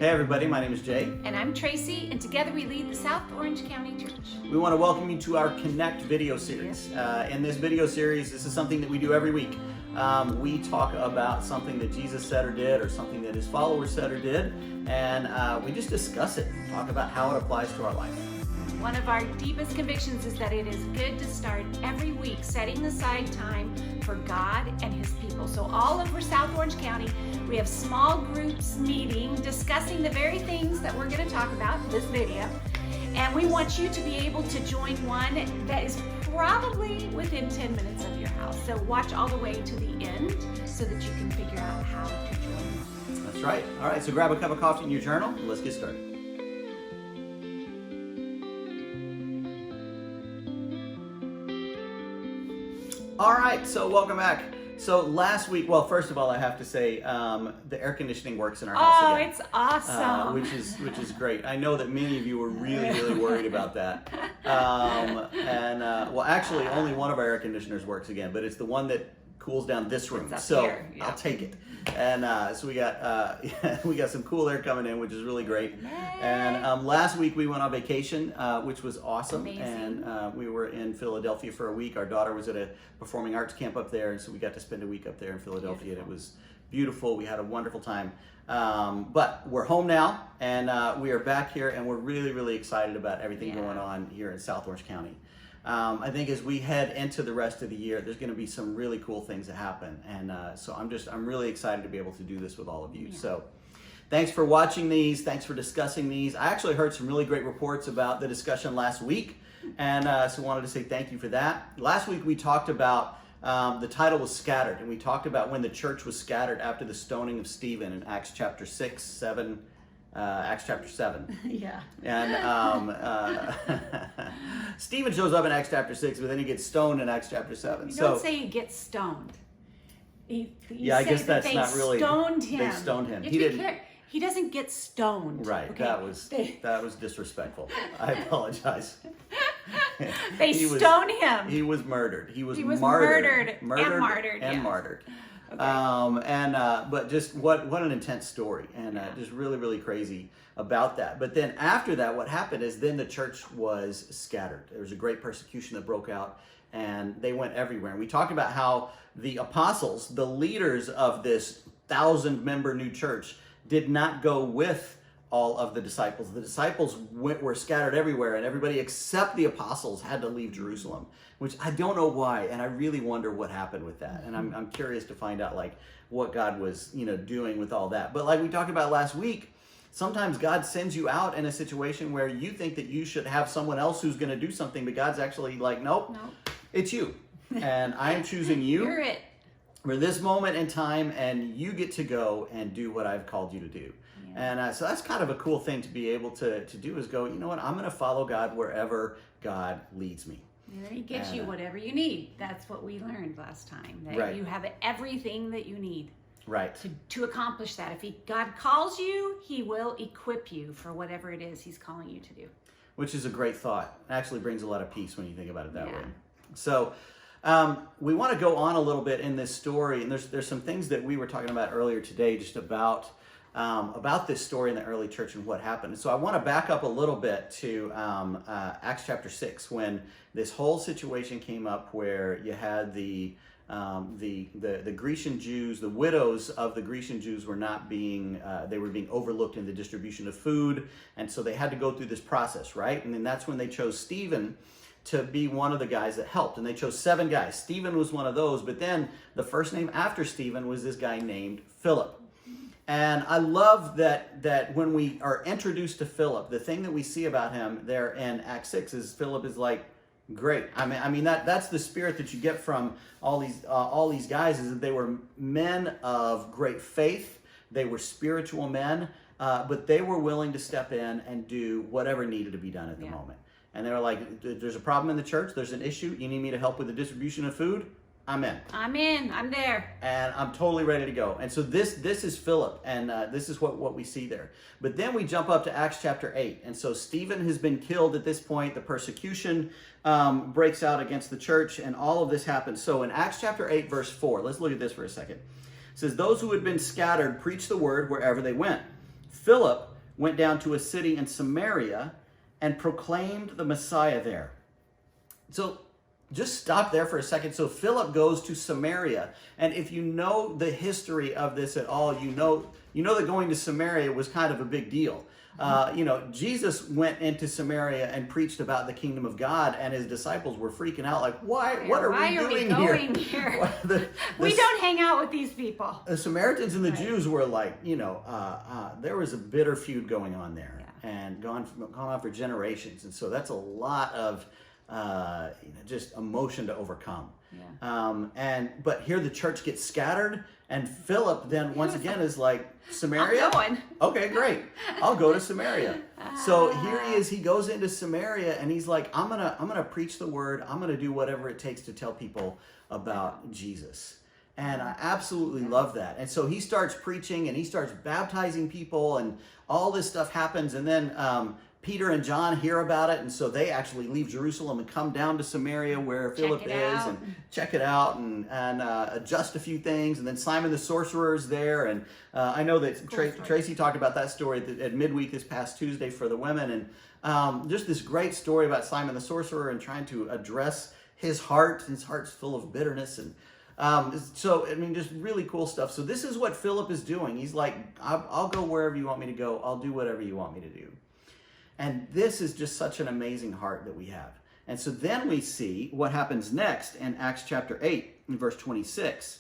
Hey everybody, my name is Jay. And I'm Tracy, and together we lead the South Orange County Church. We want to welcome you to our Connect video series. In this video series, this is something that we do every week. We talk about something that Jesus said or did, or something that his followers said or did, and we just discuss it, talk about how it applies to our life. One of our deepest convictions is that it is good to start every week setting aside time for God and his people. So all over South Orange County, we have small groups meeting, discussing the very things that we're going to talk about in this video. And we want you to be able to join one that is probably within 10 minutes of your house. So watch all the way to the end so that you can figure out how to join. That's right. All right, so grab a cup of coffee and your journal, and let's get started. All right, so welcome back. So last week, well, first of all, I have to say the air conditioning works in our house again. Oh, it's awesome. Which is great. I know that many of you were really worried about that. Well, actually, only one of our air conditioners works again, but it's the one that cools down this room. So here, yeah. I'll take it. And so we got some cool air coming in, which is really great. Yay. And last week we went on vacation, which was awesome. Amazing. And we were in Philadelphia for a week. Our daughter was at a performing arts camp up there, and so we got to spend a week up there in Philadelphia. Beautiful. And it was beautiful. We had a wonderful time. But we're home now, and we are back here, and we're really excited about everything going on here in South Orange County. I think as we head into the rest of the year, there's going to be some really cool things that happen, and so I'm really excited to be able to do this with all of you. Yeah. So thanks for watching these. Thanks for discussing these. I actually heard some really great reports about the discussion last week, and so wanted to say thank you for that. Last week we talked about the title was Scattered, and we talked about when the church was scattered after the stoning of Stephen in Acts chapter 6, 7. Acts chapter 7. Yeah. And Stephen shows up in Acts chapter 6, but then he gets stoned in Acts chapter 7. You don't say he gets stoned. You I guess that that's not really. Stoned him. They stoned him. He didn't. He doesn't get stoned. Right. Okay? That was disrespectful. I apologize. They stoned him. He was murdered. He was murdered and martyred. Okay. But just what an intense story, and just really crazy about that. But then after that, what happened is then the church was scattered. There was a great persecution that broke out, and they went everywhere. And we talked about how the apostles, the leaders of this 1,000-member new church, did not go with all of the disciples. The disciples were scattered everywhere, and everybody except the apostles had to leave Jerusalem, which I don't know why, and I really wonder what happened with that. And I'm curious to find out like what God was doing with all that. But like we talked about last week, sometimes God sends you out in a situation where you think that you should have someone else who's going to do something, but God's actually like, nope. It's you, and I am choosing you. You're it. For this moment in time, and you get to go and do what I've called you to do. Yeah. And so that's kind of a cool thing to be able to do, is go, you know what, I'm going to follow God wherever God leads me. And then he gives you whatever you need. That's what we learned last time, that you have everything that you need to accomplish that. If God calls you, he will equip you for whatever it is he's calling you to do. Which is a great thought. It actually brings a lot of peace when you think about it that way. So we want to go on a little bit in this story, and there's some things that we were talking about earlier today just about this story in the early church and what happened. So I want to back up a little bit to Acts chapter 6, when this whole situation came up where you had the Grecian Jews, the widows of the Grecian Jews were not being, they were being overlooked in the distribution of food, and so they had to go through this process, right? And then that's when they chose Stephen to be one of the guys that helped. And they chose 7 guys. Stephen was one of those, but then the first name after Stephen was this guy named Philip. And I love that when we are introduced to Philip, the thing that we see about him there in Acts 6 is Philip is like, great. I mean that's the spirit that you get from all these guys, is that they were men of great faith. They were spiritual men, but they were willing to step in and do whatever needed to be done at the moment. And they were like, there's a problem in the church. There's an issue. You need me to help with the distribution of food? I'm in. I'm there. And I'm totally ready to go. And so this is Philip, and this is what we see there. But then we jump up to Acts chapter 8. And so Stephen has been killed at this point. The persecution breaks out against the church, and all of this happens. So in Acts chapter 8, verse 4, let's look at this for a second. It says, those who had been scattered preached the word wherever they went. Philip went down to a city in Samaria and proclaimed the Messiah there. So just stop there for a second. So Philip goes to Samaria. And if you know the history of this at all, you know that going to Samaria was kind of a big deal. Jesus went into Samaria and preached about the kingdom of God, and his disciples were freaking out like, why? What are we doing here? We don't hang out with these people. The Samaritans and the Jews were like, there was a bitter feud going on there, and gone on for generations. And so that's a lot of just emotion to overcome. But here the church gets scattered, and Philip then once again is like, Samaria? I'm going. Okay, great. I'll go to Samaria. So here he is. He goes into Samaria, and he's like, I'm gonna preach the word. I'm gonna do whatever it takes to tell people about Jesus. And I absolutely love that. And so he starts preaching, and he starts baptizing people, and all this stuff happens. And then Peter and John hear about it, and so they actually leave Jerusalem and come down to Samaria where Philip is and check it out and adjust a few things. And then Simon the sorcerer is there, and I know that Tracy talked about that story at midweek this past Tuesday for the women, and just this great story about Simon the sorcerer and trying to address his heart. His heart's full of bitterness, and just really cool stuff. So this is what Philip is doing. He's like, I'll go wherever you want me to go. I'll do whatever you want me to do. And this is just such an amazing heart that we have. And so then we see what happens next in Acts chapter 8, in verse 26.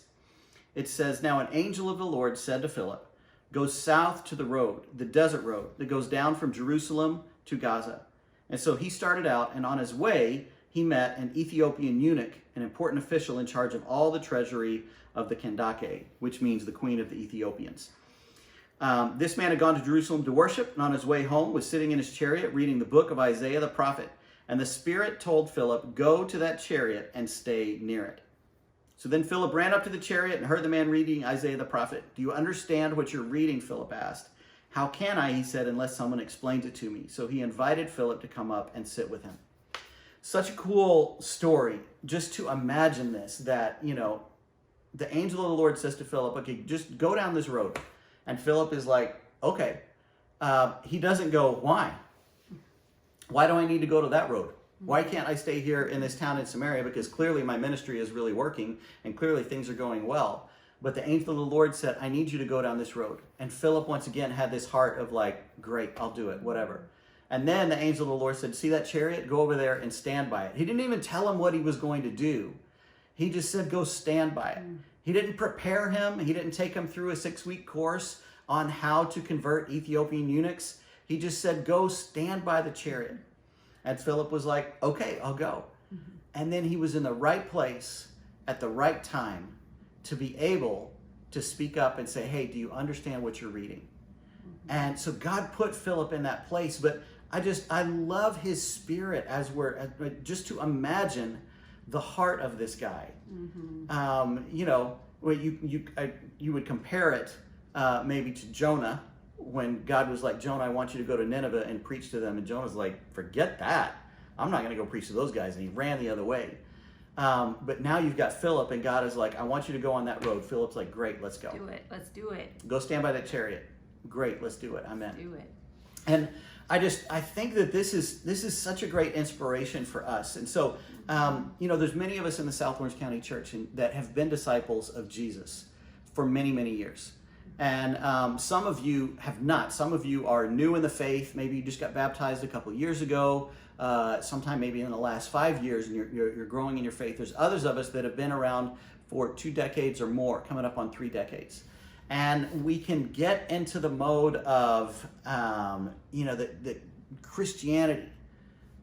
It says, now an angel of the Lord said to Philip, go south to the road, the desert road that goes down from Jerusalem to Gaza. And so he started out, and on his way, he met an Ethiopian eunuch, an important official in charge of all the treasury of the Kandake, which means the queen of the Ethiopians. This man had gone to Jerusalem to worship, and on his way home was sitting in his chariot reading the book of Isaiah the prophet. And the Spirit told Philip, go to that chariot and stay near it. So then Philip ran up to the chariot and heard the man reading Isaiah the prophet. Do you understand what you're reading? Philip asked. How can I, he said, unless someone explains it to me. So he invited Philip to come up and sit with him. Such a cool story, just to imagine this, that, the angel of the Lord says to Philip, okay, just go down this road. And Philip is like, okay. He doesn't go, why? Why do I need to go to that road? Why can't I stay here in this town in Samaria? Because clearly my ministry is really working, and clearly things are going well. But the angel of the Lord said, I need you to go down this road. And Philip once again had this heart of like, great, I'll do it, whatever. And then the angel of the Lord said, see that chariot? Go over there and stand by it. He didn't even tell him what he was going to do. He just said, go stand by it. He didn't prepare him. He didn't take him through a 6-week course on how to convert Ethiopian eunuchs. He just said, go stand by the chariot. And Philip was like, okay, I'll go. And then he was in the right place at the right time to be able to speak up and say, hey, do you understand what you're reading? And so God put Philip in that place. But I love his spirit just to imagine the heart of this guy. You would compare it maybe to Jonah, when God was like, Jonah, I want you to go to Nineveh and preach to them. And Jonah's like, forget that. I'm not going to go preach to those guys. And he ran the other way. But now you've got Philip, and God is like, I want you to go on that road. Philip's like, great, let's go. Let's do it. Go stand by that chariot. Great, let's do it. I'm in. Let's do it. And I think that this is such a great inspiration for us. And so, there's many of us in the South Orange County Church that have been disciples of Jesus for many, many years. And some of you have not. Some of you are new in the faith. Maybe you just got baptized a couple years ago, sometime maybe in the last 5 years, and you're growing in your faith. There's others of us that have been around for 2 decades or more, coming up on 3 decades. And we can get into the mode of, the Christianity,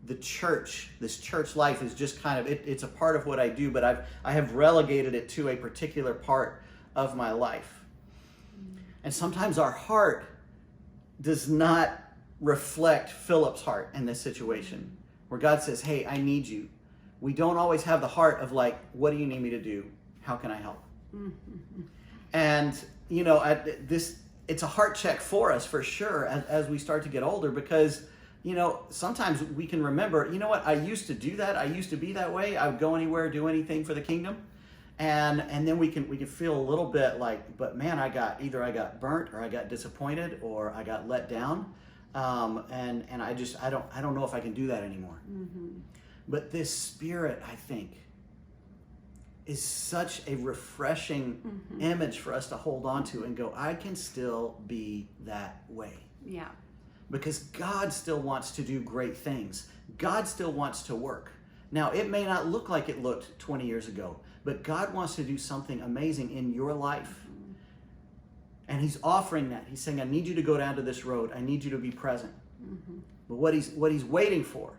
the church, this church life is just kind of, it's a part of what I do, but I have relegated it to a particular part of my life. And sometimes our heart does not reflect Philip's heart in this situation, where God says, hey, I need you. We don't always have the heart of like, what do you need me to do? How can I help? And, it's a heart check for us for sure as we start to get older, because, sometimes we can remember, I used to do that. I used to be that way. I would go anywhere, do anything for the kingdom. And then we can feel a little bit like, but man, I got burnt, or I got disappointed, or I got let down. And I don't know if I can do that anymore. But this Spirit, I think, is such a refreshing image for us to hold on to and go, I can still be that way. Yeah. Because God still wants to do great things. God still wants to work. Now, it may not look like it looked 20 years ago, but God wants to do something amazing in your life. And he's offering that. He's saying, I need you to go down to this road. I need you to be present. But what he's waiting for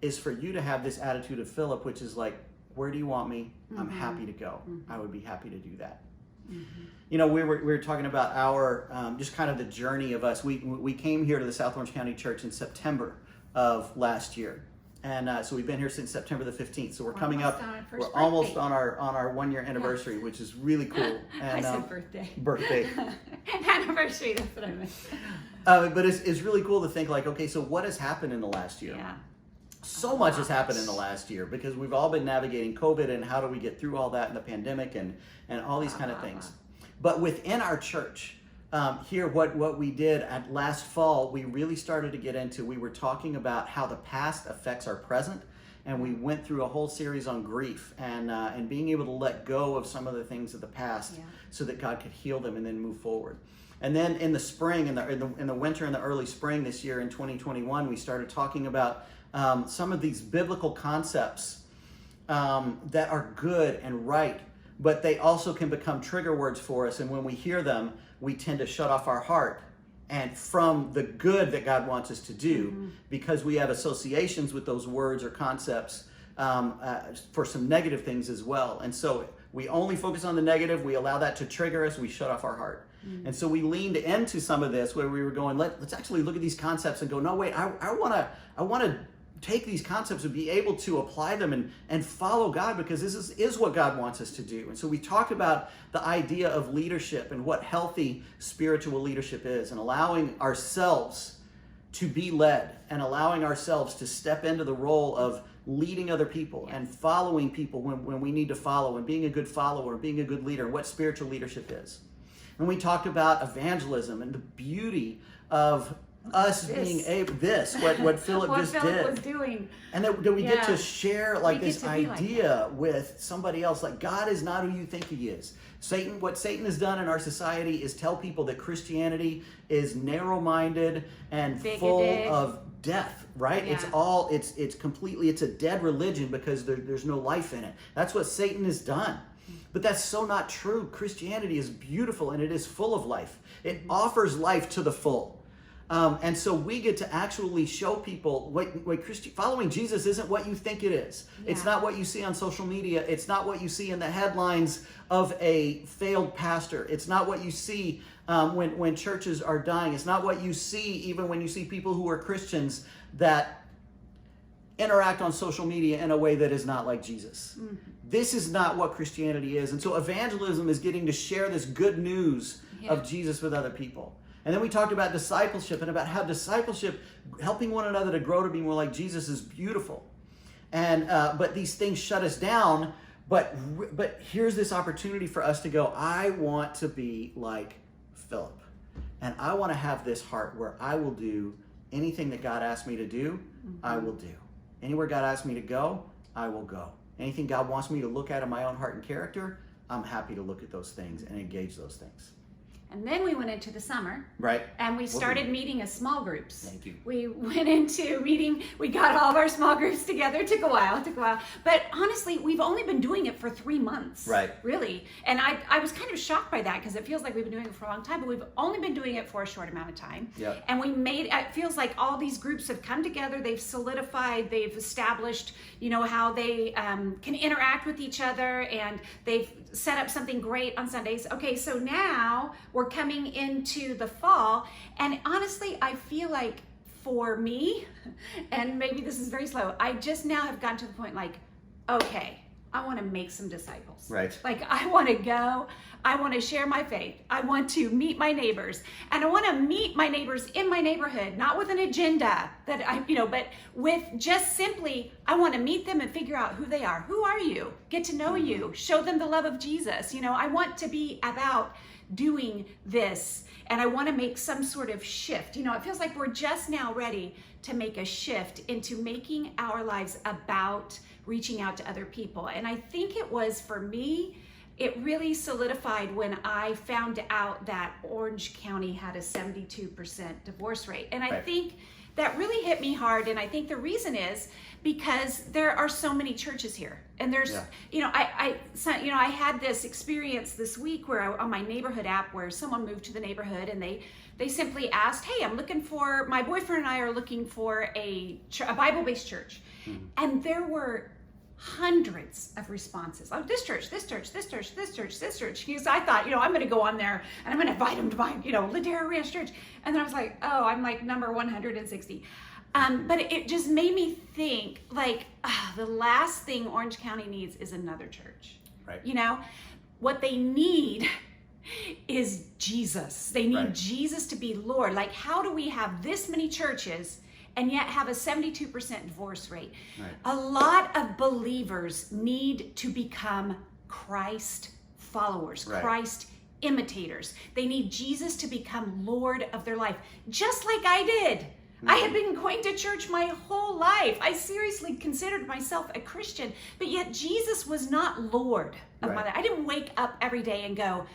is for you to have this attitude of Philip, which is like, where do you want me? I'm happy to go. I would be happy to do that. You know, we were talking about our just kind of the journey of us. We came here to the South Orange County Church in September of last year, and so we've been here since September the 15th. So we're coming up. We're almost on our 1 year anniversary, which is really cool. And, I said birthday. Birthday. Anniversary. That's what I meant. But it's really cool to think like, okay, so what has happened in the last year? Yeah. So much has happened in the last year because we've all been navigating COVID and how do we get through all that and the pandemic and all these kind of things. But within our church, here, what we did at last fall, we really started to get into, we were talking about how the past affects our present. And we went through a whole series on grief and being able to let go of some of the things of the past so that God could heal them and then move forward. And then in the spring, in the winter and the early spring this year in 2021, we started talking about some of these biblical concepts that are good and right, but they also can become trigger words for us. And when we hear them, we tend to shut off our heart and from the good that God wants us to do because we have associations with those words or concepts for some negative things as well. And so we only focus on the negative. We allow that to trigger us. We shut off our heart. And so we leaned into some of this where we were going, let's actually look at these concepts and go, no, wait, I want to take these concepts and be able to apply them and follow God because this is what God wants us to do. And so we talked about the idea of leadership and what healthy spiritual leadership is and allowing ourselves to be led and allowing ourselves to step into the role of leading other people and following people when we need to follow and being a good follower, being a good leader, and what spiritual leadership is. And we talked about evangelism and the beauty of us being able, what Philip what just Philip did. was doing. And that we get to share like We this get to be idea with somebody else. Like God is not who you think he is. What Satan has done in our society is tell people that Christianity is narrow-minded and full of death, right? Yeah. It's completely, it's a dead religion because there's no life in it. That's what Satan has done. But that's so not true. Christianity is beautiful and it is full of life. It offers life to the full. And so we get to actually show people following Jesus isn't what you think it is. Yeah. It's not what you see on social media. It's not what you see in the headlines of a failed pastor. It's not what you see when churches are dying. It's not what you see even when you see people who are Christians that interact on social media in a way that is not like Jesus. This is not what Christianity is. And so evangelism is getting to share this good news of Jesus with other people. And then we talked about discipleship and about how discipleship, helping one another to grow to be more like Jesus, is beautiful. And but these things shut us down. But here's this opportunity for us to go, I want to be like Philip. And I want to have this heart where I will do anything that God asks me to do, I will do. Anywhere God asks me to go, I will go. Anything God wants me to look at in my own heart and character, I'm happy to look at those things and engage those things. And then we went into the summer. Right. And we started meeting as small groups. Thank you. We went into meeting, we got all of our small groups together. It took a while. But honestly, we've only been doing it for 3 months. Right. Really. And I was kind of shocked by that because it feels like we've been doing it for a long time, but we've only been doing it for a short amount of time. Yep. And it feels like all these groups have come together, they've solidified, they've established, how they can interact with each other, and they've set up something great on Sundays. Okay, so now we're coming into the fall, and honestly, I feel like for me, and maybe this is very slow, I just now have gotten to the point like, okay, I want to make some disciples. Right. Like I want to go, I want to share my faith. I want to meet my neighbors, and I want to meet my neighbors in my neighborhood, not with an agenda but with just simply, I want to meet them and figure out who they are. Who are you? get to know you, show them the love of Jesus. You know, I want to be about doing this, and I want to make some sort of shift. You know, it feels like we're just now ready to make a shift into making our lives about reaching out to other people. And I think it was, for me, it really solidified when I found out that Orange County had a 72% divorce rate. And I think that really hit me hard. And I think the reason is because there are so many churches here. And there's, you know, I had this experience this week where on my neighborhood app where someone moved to the neighborhood, and they simply asked, hey, my boyfriend and I are looking for a Bible-based church. And there were hundreds of responses. Oh, this church, this church, this church, this church, this church. Because I thought, you know, I'm going to go on there and I'm going to invite them to my, you know, Ladera Ranch Church. And then I was like, oh, I'm like number 160. But it just made me think, like, the last thing Orange County needs is another church. Right. You know, what they need is Jesus. They need Jesus to be Lord. Like, how do we have this many churches and yet have a 72% divorce rate? Right. A lot of believers need to become Christ followers, Christ imitators. They need Jesus to become Lord of their life, just like I did. I had been going to church my whole life. I seriously considered myself a Christian, but yet Jesus was not Lord of my life. I didn't wake up every day and go,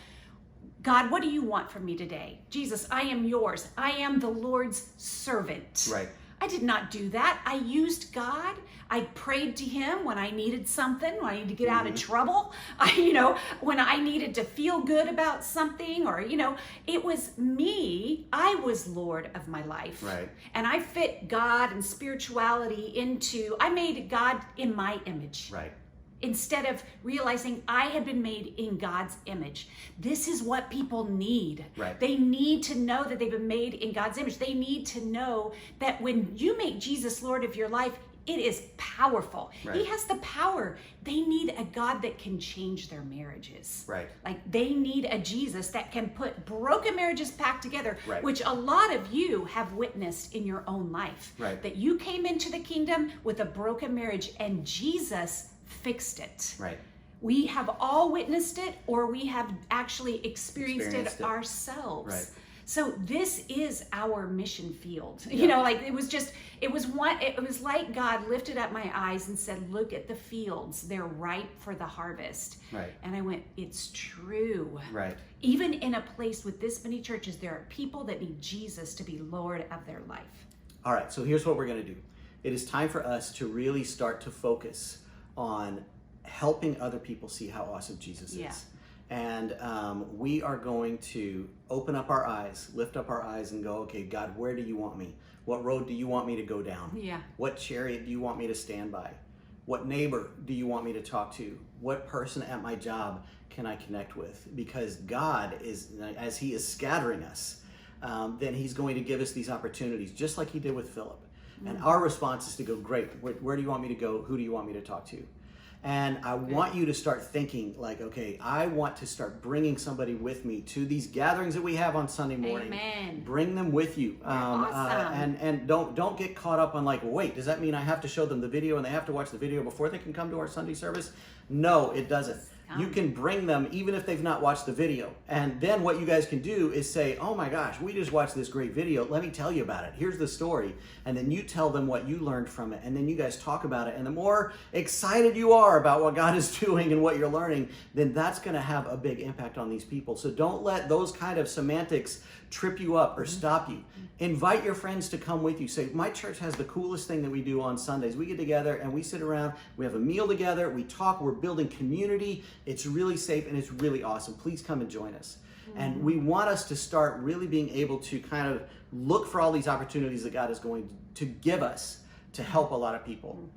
God, what do you want from me today? Jesus, I am yours. I am the Lord's servant. Right. I did not do that. I used God. I prayed to him when I needed something, when I needed to get out of trouble, when I needed to feel good about something, or, it was me. I was Lord of my life. Right. And I fit God and spirituality I made God in my image. Right. Instead of realizing I had been made in God's image. This is what people need. Right. They need to know that they've been made in God's image. They need to know that when you make Jesus Lord of your life, it is powerful. Right. He has the power. They need a God that can change their marriages. Right. Like, they need a Jesus that can put broken marriages back together, right. which a lot of you have witnessed in your own life. Right. That you came into the kingdom with a broken marriage and Jesus fixed it. Right. We have all witnessed it, or we have actually experienced it ourselves. Right. So this is our mission field. Yeah. It was like God lifted up my eyes and said, look at the fields. They're ripe for the harvest. Right. And I went, it's true. Right. Even in a place with this many churches, there are people that need Jesus to be Lord of their life. All right, so here's what we're going to do. It is time for us to really start to focus on helping other people see how awesome Jesus is. And we are going to open up our eyes, lift up our eyes and go, okay, God, where do you want me? What road do you want me to go down? Yeah. What chariot do you want me to stand by? What neighbor do you want me to talk to? What person at my job can I connect with? Because God is, as he is scattering us, then he's going to give us these opportunities, just like he did with Philip. And our response is to go, great, where do you want me to go? Who do you want me to talk to? And I want you to start thinking like, okay, I want to start bringing somebody with me to these gatherings that we have on Sunday morning. Amen. Bring them with you. Awesome. And don't get caught up on like, well, wait, does that mean I have to show them the video and they have to watch the video before they can come to our Sunday service? No, it doesn't. You can bring them even if they've not watched the video. And then what you guys can do is say, oh my gosh, we just watched this great video. Let me tell you about it. Here's the story. And then you tell them what you learned from it. And then you guys talk about it. And the more excited you are about what God is doing and what you're learning, then that's going to have a big impact on these people. So don't let those kind of semantics trip you up or stop you. Invite your friends to come with you. Say, my church has the coolest thing that we do on Sundays. We get together and we sit around, we have a meal together, we talk, we're building community. It's really safe and it's really awesome. Please come and join us. And we want us to start really being able to kind of look for all these opportunities that God is going to give us to help a lot of people.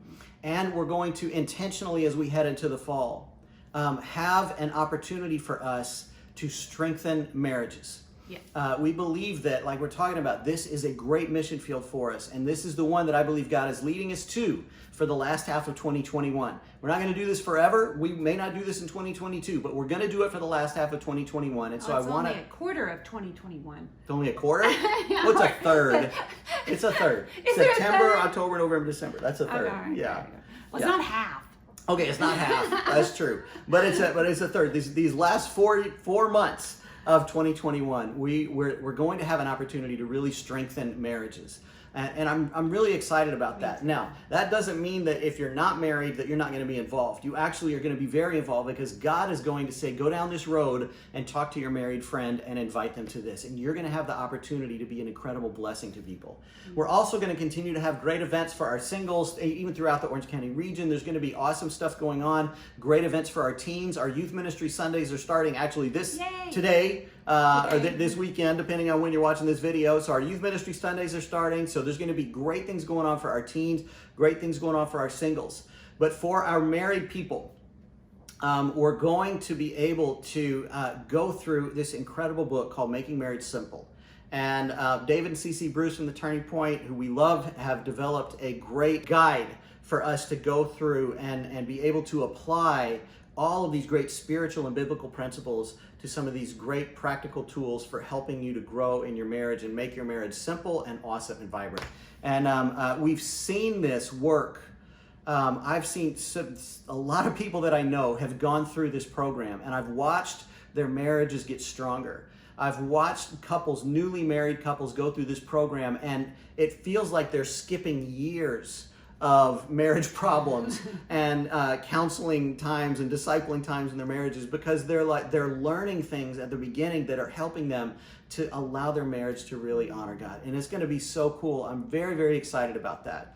And we're going to intentionally, as we head into the fall, have an opportunity for us to strengthen marriages. Yeah. We believe that, like we're talking about, this is a great mission field for us. And this is the one that I believe God is leading us to for the last half of 2021. We're not going to do this forever. We may not do this in 2022, but we're going to do it for the last half of 2021. And so it's I want to... only a quarter of 2021. It's only a quarter? What's a third? It's a third. Is there a September, third? October, November, December. That's a third. Okay, yeah. okay. Well, it's not half. Okay, it's not half. That's true, but it's a third. These last four months of 2021, we're going to have an opportunity to really strengthen marriages. And I'm really excited about that. Now, that doesn't mean that if you're not married that you're not going to be involved. You actually are going to be very involved, because God is going to say, go down this road and talk to your married friend and invite them to this. And you're going to have the opportunity to be an incredible blessing to people. We're also going to continue to have great events for our singles, even throughout the Orange County region. There's going to be awesome stuff going on. Great events for our teens. Our youth ministry Sundays are starting actually today. Or this weekend, depending on when you're watching this video. So our youth ministry Sundays are starting. So there's going to be great things going on for our teens, great things going on for our singles. But for our married people, we're going to be able to go through this incredible book called Making Marriage Simple. And David and Cece Bruce from The Turning Point, who we love, have developed a great guide for us to go through and be able to apply all of these great spiritual and biblical principles to some of these great practical tools for helping you to grow in your marriage and make your marriage simple and awesome and vibrant. And we've seen this work. I've seen a lot of people that I know have gone through this program, and I've watched their marriages get stronger. I've watched couples, newly married couples, go through this program, and it feels like they're skipping years of marriage problems and counseling times and discipling times in their marriages, because they're learning things at the beginning that are helping them to allow their marriage to really honor God. And it's going to be so cool. I'm very, very excited about that.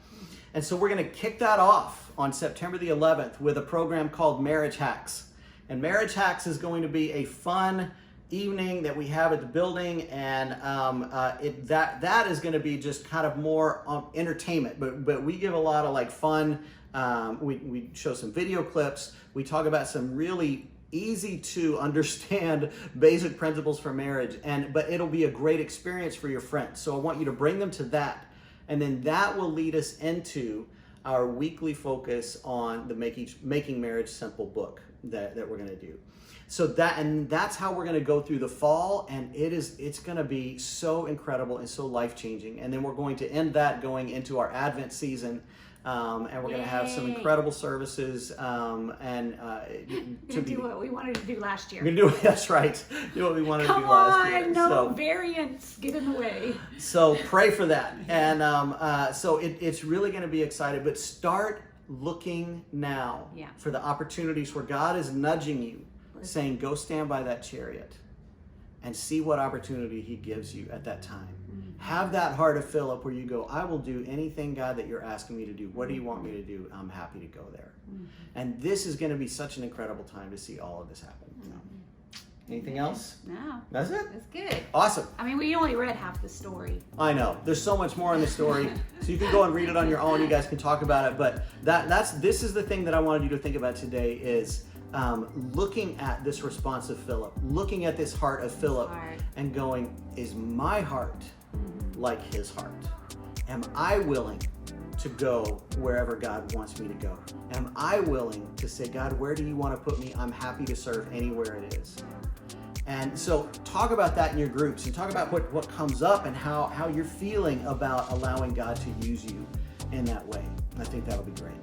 And so we're going to kick that off on September the 11th with a program called Marriage Hacks. And Marriage Hacks is going to be a fun evening that we have at the building, and that is going to be just kind of more entertainment, but we give a lot of like fun. We show some video clips. We talk about some really easy to understand basic principles for marriage, but it'll be a great experience for your friends. So I want you to bring them to that, and then that will lead us into our weekly focus on the Making Marriage Simple book that we're going to do. So that's how we're going to go through the fall, and it's going to be so incredible and so life-changing. And then we're going to end that going into our Advent season, and we're going to have some incredible services, and to do what we wanted to do last year. We're going to do, that's right, do what we wanted to do last year. No variants get in the way. So pray for that, and so it's really going to be exciting. But start looking now for the opportunities where God is nudging you, saying, go stand by that chariot and see what opportunity he gives you at that time. Mm-hmm. Have that heart of Philip where you go, I will do anything, God, that you're asking me to do. What do you want me to do? I'm happy to go there. Mm-hmm. And this is going to be such an incredible time to see all of this happen. Mm-hmm. Anything else? No. That's it? That's good. Awesome. I mean, we only read half the story. I know. There's so much more in the story. So you can go and read it on your own. You guys can talk about it. But this is the thing that I wanted you to think about today is looking at this response of Philip, looking at this heart of Philip and going, is my heart like his heart? Am I willing to go wherever God wants me to go? Am I willing to say, God, where do you want to put me? I'm happy to serve anywhere it is. And so talk about that in your groups and talk about what comes up and how you're feeling about allowing God to use you in that way. I think that'll be great.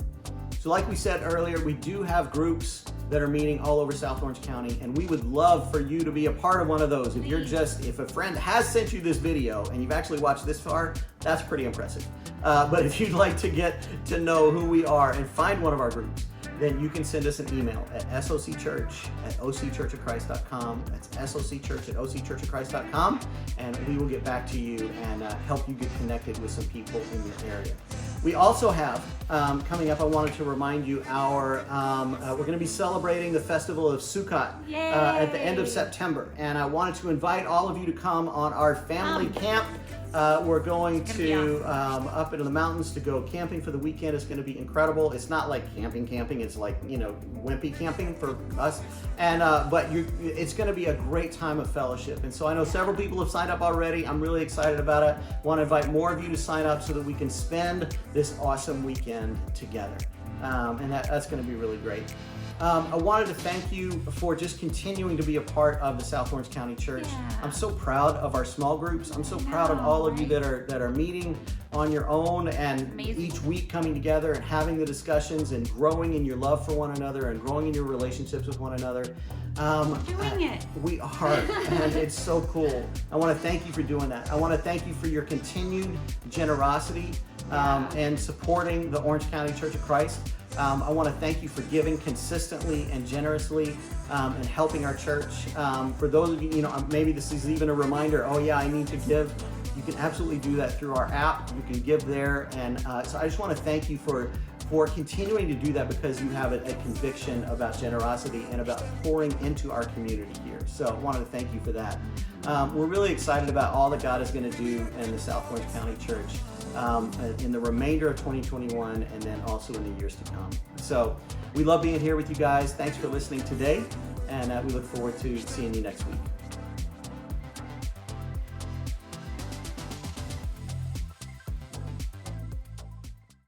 So like we said earlier, we do have groups that are meeting all over South Orange County, and we would love for you to be a part of one of those. If a friend has sent you this video and you've actually watched this far, that's pretty impressive. But if you'd like to get to know who we are and find one of our groups, then you can send us an email at socchurch@occhurchofchrist.com. That's socchurch@occhurchofchrist.com, and we will get back to you and help you get connected with some people in your area. We also have, coming up, I wanted to remind you, we're going to be celebrating the Festival of Sukkot at the end of September, and I wanted to invite all of you to come on our family camp. We're going to up into the mountains to go camping for the weekend. It's going to be incredible. It's not like camping. It's like, wimpy camping for us. And but it's going to be a great time of fellowship. And so I know several people have signed up already. I'm really excited about it. I want to invite more of you to sign up so that we can spend this awesome weekend together. And that's going to be really great. I wanted to thank you for just continuing to be a part of the South Orange County Church. Yeah. I'm so proud of our small groups. I'm so proud of all of you that are meeting on your own and Amazing. each week coming together and having the discussions and growing in your love for one another and growing in your relationships with one another. Doing it. We are, and it's so cool. I want to thank you for doing that. I want to thank you for your continued generosity and supporting the Orange County Church of Christ. I want to thank you for giving consistently and generously and helping our church. For those of you, maybe this is even a reminder, oh yeah, I need to give. You can absolutely do that through our app. You can give there. And so I just want to thank you for continuing to do that, because you have a conviction about generosity and about pouring into our community here. So I wanted to thank you for that. We're really excited about all that God is going to do in the South Orange County Church in the remainder of 2021 and then also in the years to come. So we love being here with you guys. Thanks for listening today, and we look forward to seeing you next week.